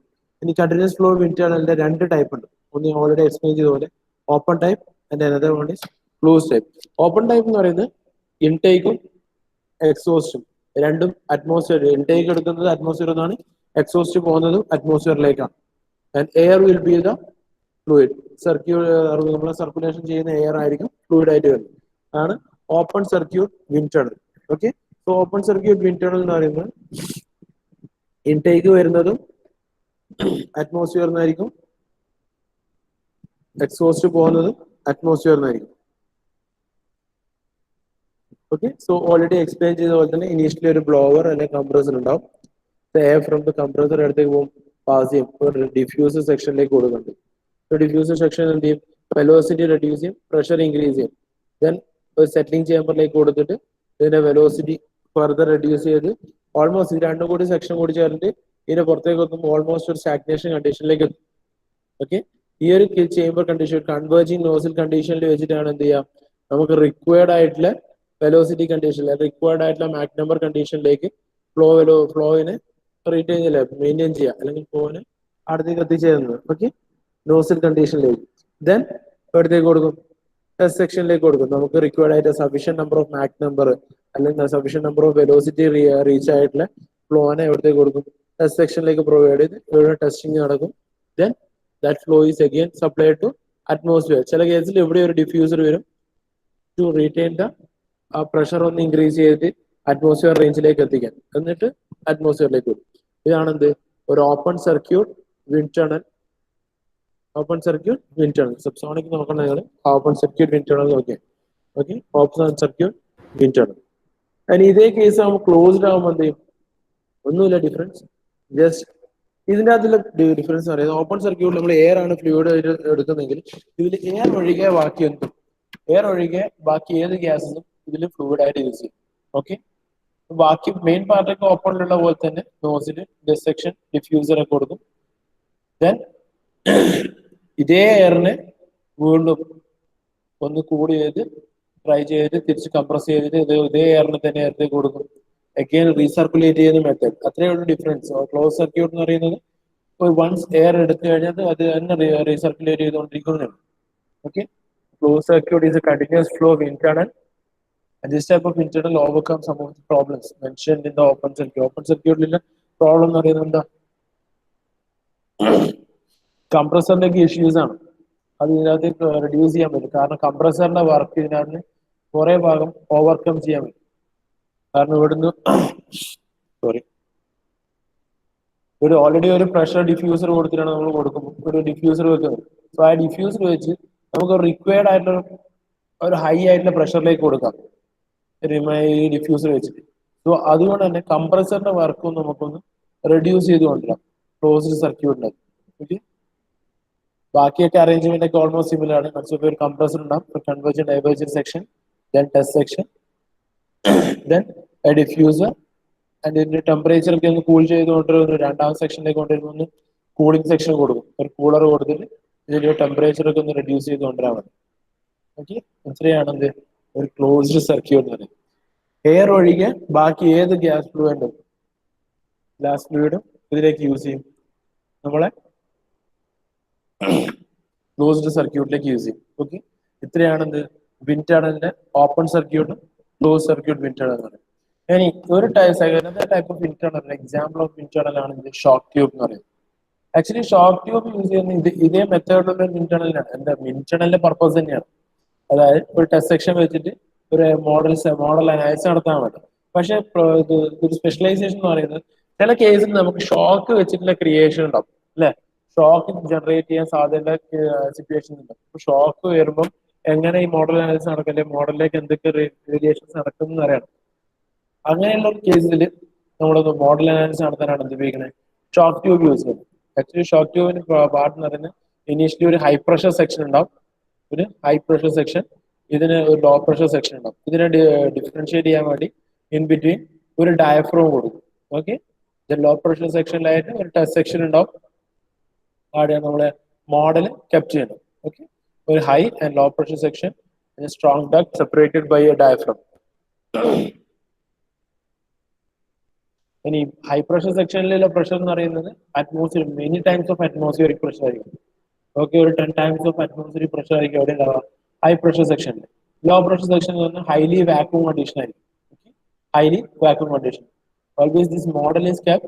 ഇനി കണ്ടിന്യൂസ് ഫ്ലോ വിൻഡ് ടണലിന്റെ രണ്ട് ടൈപ്പ് ഉണ്ട്. ഒന്ന് ഓൾറെഡി എക്സ്പ്ലെയിൻ ചെയ്ത പോലെ open type and another one is close type. Open type എന്ന് പറയുന്നത് ഇൻടേക്കും എക്സോസ്റ്റും രണ്ടും അറ്റ്മോസ്ഫിയർ, ഇൻടേക്ക് എടുക്കുന്നത് അറ്റ്മോസ്ഫിയർ എന്നാണ്, എക്സോസ്റ്റ് പോകുന്നതും അറ്റ്മോസ്ഫിയറിലേക്കാണ്. And air will be the fluid നമ്മളെ സർക്കുലേഷൻ ചെയ്യുന്ന എയർ ആയിരിക്കും ഫ്ലൂയിഡ് ആയിട്ട് വരുന്നത്. ആണ് open circuit wind tunnel. Okay, so open circuit wind tunnel എന്ന് പറയുന്നത് ഇൻടേക്ക് വരുന്നതും അറ്റ്മോസ്ഫിയർ എന്നായിരിക്കും, എക്സോസ്റ്റ് പോകുന്നതും അറ്റ്മോസ്ഫിയർ എന്നായിരിക്കും. ഓക്കെ, സോ ഓൾറെഡി എക്സ്പ്ലെയിൻ ചെയ്ത പോലെ തന്നെ ഇനീഷ്യലി ഒരു ബ്ലോവർ അല്ലെങ്കിൽ കംപ്രസർ ഉണ്ടാവും. എയർ ഫ്രം ദ കംപ്രസർ അടുത്തേക്ക് പോകും, പാസ് ചെയ്യും, ഒരു ഡിഫ്യൂസർ സെക്ഷനിലേക്ക് കൊടുക്കുന്നുണ്ട്. ഡിഫ്യൂസർ സെക്ഷൻ എന്ത് ചെയ്യും, വെലോസിറ്റി റെഡ്യൂസ് ചെയ്യും, പ്രഷർ ഇൻക്രീസ് ചെയ്യും. ദെൻ ഒരു സെറ്റിലിംഗ് ചേമ്പറിലേക്ക് കൊടുത്തിട്ട് ഇതിന്റെ വെലോസിറ്റി ഫർദർ റെഡ്യൂസ് ചെയ്ത് ഓൾമോസ്റ്റ് ഇത് രണ്ടും കൂടി സെക്ഷൻ കൂടി ചേർന്നിട്ട് ഇതിന്റെ പുറത്തേക്ക് എത്തുമ്പോൾ ഓൾമോസ്റ്റ് ഒരു സ്റ്റാഗ്നേഷൻ കണ്ടീഷനിലേക്ക് എത്തും. ഓക്കെ, ഈ ഒരു ചേമ്പർ കണ്ടീഷൻ കൺവേർജിങ് നോസിൽ കണ്ടീഷനിൽ വെച്ചിട്ടാണ് എന്ത് ചെയ്യാം, നമുക്ക് റിക്വയർഡ് ആയിട്ടുള്ള വെലോസിറ്റി കണ്ടീഷൻ, റിക്വയർഡ് ആയിട്ടുള്ള മാക് നമ്പർ കണ്ടീഷനിലേക്ക് ഫ്ലോയിനെ റീറ്റെയിൻ ചെയ്യില്ല, മെയിൻറ്റെയിൻ ചെയ്യുക, അല്ലെങ്കിൽ ഫ്ലോയിനെ അടുത്തേക്ക് എത്തിച്ചേരുന്നത്. ഓക്കെ, നോസിൽ കണ്ടീഷനിലേക്ക്. ദെൻ എവിടത്തേക്ക് കൊടുക്കും, ടെസ്റ്റ് സെക്ഷനിലേക്ക് കൊടുക്കും. നമുക്ക് റിക്വയർഡ് ആയിട്ട് sufficient number of Mach number അല്ലെങ്കിൽ sufficient number of velocity reach ആയിട്ടുള്ള ഫ്ലോനെ എവിടത്തേക്ക് കൊടുക്കും? ടെസ്റ്റ് സെക്ഷനിലേക്ക് പ്രൊവൈഡ് ചെയ്ത് ഇവിടെ ടെസ്റ്റിംഗ് നടക്കും. Then that flow is again supplied to atmosphere. ചില കേസിൽ ഇവിടെ ഒരു ഡിഫ്യൂസർ വരും ടു റീറ്റെയിൻ ദ പ്രഷർ ഒന്ന് ഇൻക്രീസ് ചെയ്തിട്ട് അറ്റ്മോസ്ഫിയർ റേഞ്ചിലേക്ക് എത്തിക്കാൻ, എന്നിട്ട് അറ്റ്മോസ്ഫിയറിലേക്ക് വരും. ഇതാണെന്ത്? ഒരു open circuit wind tunnel. Open circuit wind tunnel subsonic നോക്കണം നിങ്ങൾ. ഓപ്പൺ സർക്യൂട്ട് വിൻഡ് ടണൽ നോക്കിയാൽ okay. Open circuit wind tunnel. അതിന് ഇതേ കേസ് നമുക്ക് ക്ലോസ്ഡ് ആകുമ്പോൾ എന്ത് ചെയ്യും? ഒന്നുമില്ല ഡിഫറൻസ്. ജസ്റ്റ് ഇതിൻ്റെ അകത്തുള്ള ഡിഫറൻസ് പറയുന്നത് ഓപ്പൺ സർക്യൂട്ടിൽ നമ്മൾ എയർ ആണ് ഫ്ലൂയിഡ് ആയിട്ട് എടുക്കുന്നെങ്കിൽ ഇതിൽ എയർ ഒഴികെ ബാക്കി എന്തും, എയർ ഒഴികെ ബാക്കി ഏത് ഗ്യാസും ഇതിൽ ഫ്ലൂയിഡ് ആയിട്ട് യൂസ് ചെയ്യും. ഓക്കെ. ബാക്കി മെയിൻ പാർട്ടൊക്കെ ഓപ്പണിലുള്ള പോലെ തന്നെ നോസില് ഡിസെക്ഷൻ ഡിഫ്യൂസർ ഒക്കെ കൊടുക്കും. ദെൻ ഇതേ എയറിനെ വീണ്ടും ഒന്ന് കൂടി ചെയ്ത് ട്രൈ ചെയ്ത് തിരിച്ച് കംപ്രസ് ചെയ്തിട്ട് ഇതേ എയറിന് തന്നെ എയറിലേക്ക് കൊടുക്കും. അഗെയിൻ റീസർക്കുലേറ്റ് ചെയ്യുന്ന മെത്തേഡ്. അത്രയേ ഉള്ളൂ ഡിഫറൻസ്. ക്ലോസ് സർക്യൂട്ട് എന്ന് പറയുന്നത് വൺസ് എയർ എടുത്തു കഴിഞ്ഞാൽ അത് തന്നെ റീസർക്കുലേറ്റ് ചെയ്തുകൊണ്ടിരിക്കുന്നതാണ്. Okay. Closed circuit is a continuous flow of internal, and this type of internal overcomes some of the problems mentioned in the open circuit. Open circuit problem എന്ന് പറയുന്നത് എന്താ? കംപ്രസറിലേക്ക് ഇഷ്യൂസ് ആണ്. അത് ഇതിനകത്ത് റെഡ്യൂസ് ചെയ്യാൻ പറ്റും. കാരണം കംപ്രസറിന്റെ വർക്ക് ഇതിനകത്ത് കുറെ ഭാഗം ഓവർകം ചെയ്യാൻ പറ്റും. കാരണം ഇവിടുന്ന് ഒരു ഓൾറെഡി ഒരു പ്രഷർ ഡിഫ്യൂസർ കൊടുത്തിട്ടാണ് നമ്മൾ കൊടുക്കുമ്പോൾ ഒരു ഡിഫ്യൂസർ വെക്കുന്നത്. സോ ആ ഡിഫ്യൂസർ വെച്ച് നമുക്ക് റിക്വയർഡ് ആയിട്ടുള്ള ഒരു ഹൈ ആയിട്ടുള്ള പ്രഷറിലേക്ക് കൊടുക്കാം ഈ ഡിഫ്യൂസർ വെച്ചിട്ട്. സോ അതുകൊണ്ട് തന്നെ കംപ്രസറിന്റെ വർക്കും നമുക്കൊന്ന് റെഡ്യൂസ് ചെയ്ത് കൊണ്ടുവരാം ക്ലോസ്ഡ് സർക്യൂട്ടിന്റെ. ഓക്കെ. ബാക്കിയൊക്കെ അറേഞ്ച്മെന്റ് ഒക്കെ ഓൾമോസ്റ്റ് സിമിലർ ആണ്. മനസ്സിലാക്കി ഒരു കംപ്രസർ ഉണ്ടാവും, ഒരു convergent divergent section, then test section, then A diffuser. And ഇതിന്റെ ടെമ്പറേച്ചർ ഒക്കെ ഒന്ന് കൂൾ ചെയ്ത് കൊണ്ടുവരുന്ന രണ്ടാമത്തെ സെക്ഷനിലേക്ക് കൊണ്ടുവരുമ്പോൾ ഒന്ന് കൂളിംഗ് സെക്ഷൻ കൊടുക്കും. ഒരു കൂളർ കൊടുത്തിട്ട് ഇതിന്റെ ടെമ്പറേച്ചർ ഒക്കെ ഒന്ന് റെഡ്യൂസ് ചെയ്ത് കൊണ്ടുവരാൻ മതി. ഓക്കെ. ഇത്രയാണെന്ത് ഒരു ക്ലോസ്ഡ് സർക്യൂട്ട് എന്ന് പറയുന്നത്. എയർ ഒഴികെ ബാക്കി ഏത് ഗ്യാസ് ഫ്ലൂയിഡും ഇതിലേക്ക് യൂസ് ചെയ്യും. നമ്മളെ ക്ലോസ്ഡ് സർക്യൂട്ടിലേക്ക് യൂസ് ചെയ്യും. ഓക്കെ. ഇത്രയാണെന്ത് വിൻഡ് ടണലിന്റെ ഓപ്പൺ സർക്യൂട്ടും ക്ലോസ് സർക്യൂട്ട് വിൻഡ് ടണൽ എന്ന് പറയുന്നത്. ഇനി ഒരു type of wind tunnel, example of wind tunnel ആണ് ഷോക്ക് ട്യൂബ് എന്ന് പറയുന്നത്. ആക്ച്വലി ഷോക്ക് ട്യൂബ് യൂസ് ചെയ്യുന്ന ഇതേ മെത്തേഡിലുള്ള വിൻഡ് ടണലിനാണ്. എന്താ വിൻഡ് ടണലിന്റെ പർപ്പസ് തന്നെയാണ്. അതായത് ഒരു ടെസ്റ്റ് സെക്ഷൻ വെച്ചിട്ട് ഒരു മോഡൽ അനാലിസിസ് നടത്താൻ പറ്റും. പക്ഷെ ഒരു സ്പെഷ്യലൈസേഷൻ എന്ന് പറയുന്നത് ചില കേസിൽ നമുക്ക് ഷോക്ക് വെച്ചിട്ടുള്ള ക്രിയേഷൻ ഉണ്ടാവും അല്ലെ. ഷോക്ക് ജനറേറ്റ് ചെയ്യാൻ സാധ്യത സിറ്റുവേഷൻ ഉണ്ട്. ഷോക്ക് വരുമ്പം എങ്ങനെ ഈ മോഡൽ അനാലിസിസ് നടക്കില്ലേ, മോഡലിലേക്ക് എന്തൊക്കെ വേരിയേഷൻസ് നടക്കും അറിയണം. അങ്ങനെയുള്ള കേസിൽ നമ്മളൊന്ന് മോഡൽ അനാലിസിസ് നടത്താനാണ് എന്ത് ഉപയോഗിക്കുന്നത്? ഷോക്ക് ട്യൂബ് യൂസ് ചെയ്യുന്നത്. ആക്ച്വലി ഷോക്ക് ട്യൂബിന് പാർട്ട് എന്ന് പറയുന്നത് ഇനീഷ്യലി ഒരു ഹൈ പ്രഷർ സെക്ഷൻ ഉണ്ടാവും, ഒരു ഹൈ പ്രഷർ സെക്ഷൻ, ഇതിന് ഒരു ലോ പ്രഷർ സെക്ഷൻ ഉണ്ടാവും. ഇതിനെ ഡിഫറൻഷിയേറ്റ് ചെയ്യാൻ വേണ്ടി ഇൻ ബിറ്റ്വീൻ ഒരു ഡയഫ്രം കൊടുക്കും. ഓക്കെ. ലോ പ്രഷർ സെക്ഷനിലായിട്ട് ഒരു ടെസ്റ്റ് സെക്ഷൻ ഉണ്ടാവും. അവിടെയാണ് നമ്മളെ മോഡൽ കെപ്റ്റ് ചെയ്യണം. ഓക്കെ. ഒരു high and low pressure section, strong duct separated by a diaphragm. ഇനി ഹൈ പ്രഷർ സെക്ഷനിലുള്ള പ്രഷർ എന്ന് പറയുന്നത് atmosphere, many times of atmospheric pressure ആയിരിക്കും. ഓക്കെ. ഒരു 10 ടൈംസ് ഓഫ് അറ്റ്മോസ്ഫിയറിക് പ്രഷർ ആയിരിക്കും അവിടെ ഉണ്ടാവുക ഹൈ പ്രഷർ സെക്ഷനിൽ. ലോ പ്രഷർ സെക്ഷൻ എന്ന് പറഞ്ഞാൽ ഹൈലി വാക്യൂം കണ്ടീഷൻ ആയിരിക്കും. Highly vacuum condition. Always this model is kept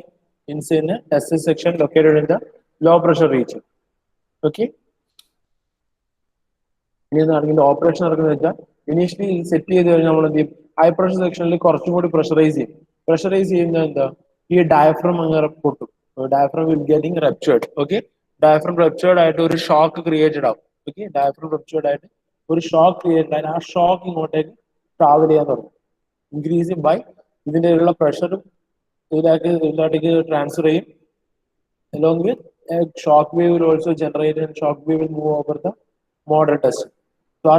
inside a test section located in the low pressure region. Okay. ഇനി നടക്കുന്ന operation നടക്കുന്നത് വെച്ചാൽ ഇനീഷ്യലി സെറ്റ് ചെയ്ത് കഴിഞ്ഞാൽ നമ്മൾ എന്ത് ചെയ്യും? ഹൈ പ്രഷർ സെക്ഷനിൽ കുറച്ചും കൂടി പ്രഷറൈസ് ചെയ്യും. പ്രഷറൈസ് ചെയ്യുന്നത് എന്താ? ഈ ഡയഫ്രം അങ്ങനെ പൊട്ടും. Diaphragm will getting ruptured. Okay. Diaphragm ruptured ആയിട്ട് ഒരു ഷോക്ക് ക്രിയേറ്റഡ് ആവും. ഓക്കെ. ഡയഫ്രം റപ്ചേർഡ് ആയിട്ട് ഒരു ഷോക്ക് ക്രിയേറ്റഡ് ആയിട്ട് ആ ഷോക്ക് ഇങ്ങോട്ടേക്ക് ട്രാവൽ ചെയ്യാൻ തുടങ്ങും. ഇൻക്രീസിങ് ബൈ ഇതിന്റെ ഉള്ള പ്രഷറും ഇതിലേക്ക് ട്രാൻസ്ഫർ ചെയ്യും. along with a shock wave will also generate and shock wave will move over the model test. So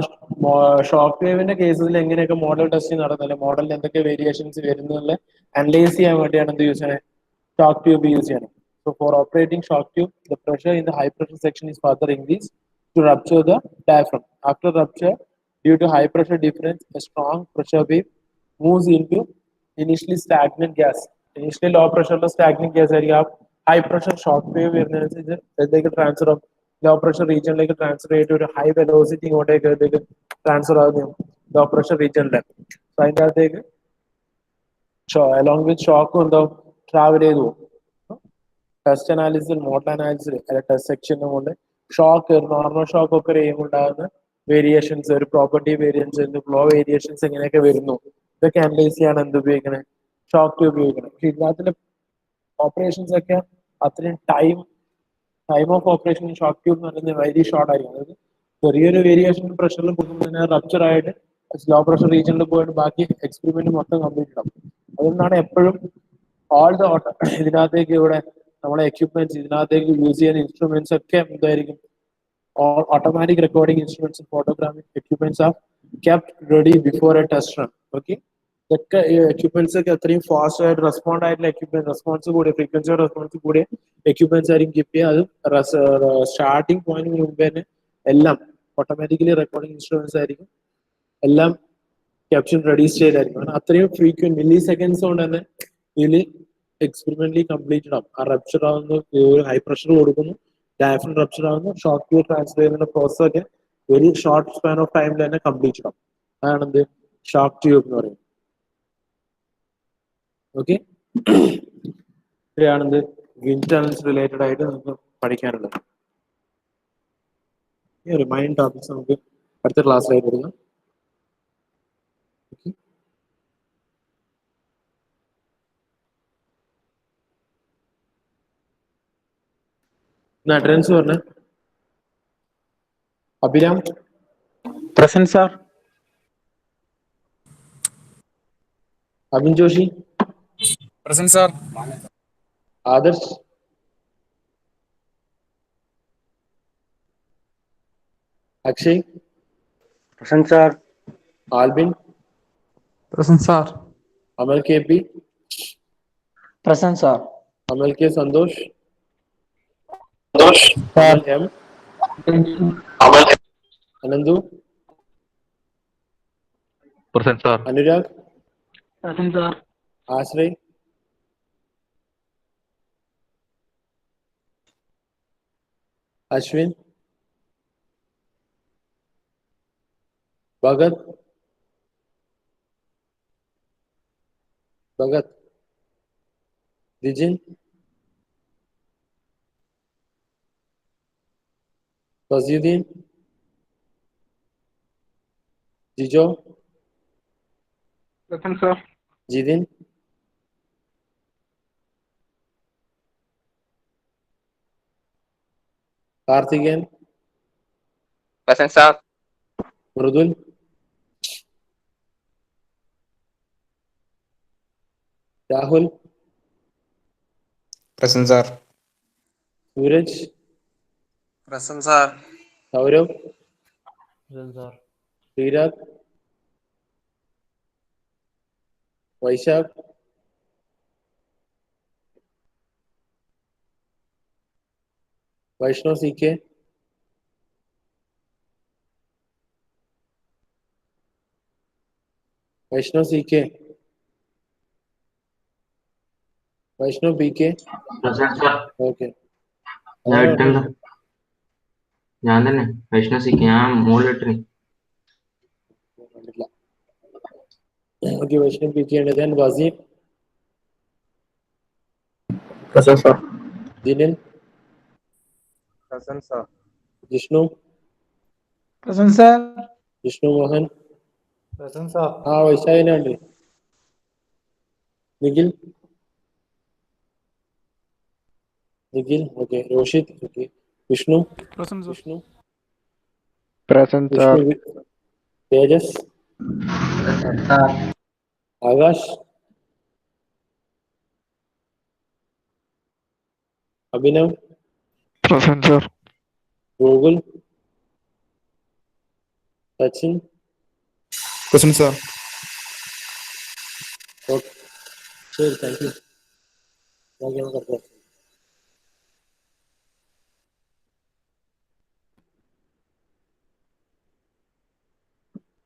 shock വേവിന്റെ കേസിൽ എങ്ങനെയൊക്കെ മോഡൽ ടെസ്റ്റ് നടന്നില്ല, മോഡലിൽ എന്തൊക്കെ വേരിയേഷൻസ് വരുന്നുള്ള അനലൈസ് ചെയ്യാൻ വേണ്ടിയാണ് എന്ത് യൂസ് ചെയ്യണത്? ഷോക്ക് ട്യൂബ് യൂസ് ചെയ്യണം. So for operating shock tube, the pressure in the high pressure section is further increased to rupture the diaphragm. After rupture, due to high pressure difference, a strong pressure wave moves into initially stagnant gas. Initially low pressure stagnant gas area, high pressure shock wave transfer of low pressure region like transfer to a high velocity transfer of low pressure region. So along with shock on the travel ചെയ്തു പോകും. Test അനാലിസിൽ, model അനാലിസിൽ അല്ലെ test സെക്ഷനും കൊണ്ട് shock, normal shock ഒക്കെ ചെയ്യുമ്പോൾ ഉണ്ടാകുന്ന variations, ഒരു property variance, flow variations എങ്ങനെയൊക്കെ വരുന്നു, ഇതൊക്കെ അനലൈസ് ചെയ്യാൻ എന്ത് ഉപയോഗിക്കണേ? ഷോക്ക് ട്യൂബ് ഉപയോഗിക്കണം. പക്ഷെ ഇതിനകത്തിന്റെ ഓപ്പറേഷൻസ് ഒക്കെ അത്രയും time of operation shock tube എന്ന് പറയുന്നത് വെരി ഷോർട്ട് ആയിരിക്കും. അതായത് ചെറിയൊരു വേരിയേഷൻ പ്രഷറിൽ പോകുമ്പോൾ തന്നെ റപ്ചർ ആയിട്ട് ലോ പ്രഷർ റീജിയനിൽ പോയിട്ട് ബാക്കി എക്സ്പെരിമെന്റ് മൊത്തം കംപ്ലീറ്റ് ആവും. അതുകൊണ്ടാണ് എപ്പോഴും ഇതിനകത്തേക്ക് ഇവിടെ നമ്മളെ എക്യുപ്മെന്റ്സ്, ഇതിനകത്തേക്ക് യൂസ് ചെയ്യുന്ന ഇൻസ്ട്രുമെന്റ്സ് ഒക്കെ എന്തായിരിക്കും? Automatic recording instruments, photographic equipments R kept ready before A test run. Okay, ഇതൊക്കെ ഈ എക്യുപ്മെന്റ്സ് ഒക്കെ അത്രയും ഫാസ്റ്റ് ആയിട്ട് റെസ്പോണ്ട് ആയിട്ടുള്ള എക്യുപ്മെന്റ്, റെസ്പോൺസ് കൂടിയ ഫ്രീക്വൻസി റെസ്പോൺസ് കൂടിയ എക്യുപ്മെന്റ്സ് ആയിരിക്കും കീപ്പ് ചെയ്യുക. അത് സ്റ്റാർട്ടിംഗ് പോയിന്റിന് മുമ്പേ തന്നെ എല്ലാം ഓട്ടോമാറ്റിക്കലി റെക്കോർഡിംഗ് ഇൻസ്ട്രുമെന്റ്സ് ആയിരിക്കും, എല്ലാം ക്യാപ്ഷൻ റെഡി സ്റ്റേജിലായിരിക്കും. അത്രയും ഫ്രീക്വന്റ് മില്ലി സെക്കൻഡ്സ് കൊണ്ട് തന്നെ ഇതിൽ എക്സ്പെരിമെന്റലി കംപ്ലീറ്റഡ് ആവും. ആ റപ്ചർ ആവുന്നു, ഒരു ഹൈ പ്രഷർ കൊടുക്കുന്നു, ഡയഫ്രം റപ്ചർ ആവുന്നു, ഷോക്ക് ട്യൂബ് ട്രാൻസ്ഫർ ചെയ്യുന്ന പ്രോസസ് ഒക്കെ ഒരു ഷോർട്ട് സ്പാൻ ഓഫ് ടൈമിൽ തന്നെ കംപ്ലീറ്റഡ് ആവും. അതാണെന്ത് ഷോക്ക് ട്യൂബ് എന്ന് പറയുന്നത്. ഓക്കെ, ഇത്രയാണെന്ത് വിൻഡ് ടണൽസ് റിലേറ്റഡ് ആയിട്ട് നമുക്ക് പഠിക്കാനുള്ളത്. ഈ റിമൈൻഡ് ടോപ്പിക്സ് നമുക്ക് അടുത്ത ക്ലാസ്സിലായിട്ട് വരുന്നു. അറ്റൻഡൻസ് പറഞ്ഞ Abhiram. Present sir. Abhin Joshi. Present sir. Adarsh. Akshay. Present sir. Albin. Present sir. Amal K P. Present sir. Amal K Santhosh. Amal M. Ananthu. Present sir. Anurag. Present sir. Ashray. Ashwin. Bhagath. Dijin. Faseeddin. Jijo. Present sir. Jithin. Karthikeyan. Present sir. Mridul. Rahul. Present sir. Sooraj. Present sir. Sourav. Present sir. Sreerag. Vaishakh. Vaishnav C K. Vaishnav C K. Vaishnav P K. Okay, ഞാൻ തന്നെ Vaishnav C K. ഞാൻ മുകളിലിട്ടിന്. Okay, Vaishnav P K ഉണ്ട്. ഞാൻ Waseem. Present sir. Dinil. Present sir. Jishnu. Present sir. Jishnu Mohan. Present sir. ആ വൈശാഖിനുണ്ട്. Nikhil. Okay. Roshith. Okay. Vishnu. Vishnu. Present sir. Thejas. Akash. Abhinav. Present sir. Gokul. Sachin. Present sir. Okay, ശരി, thank you. Okay, നമുക്ക്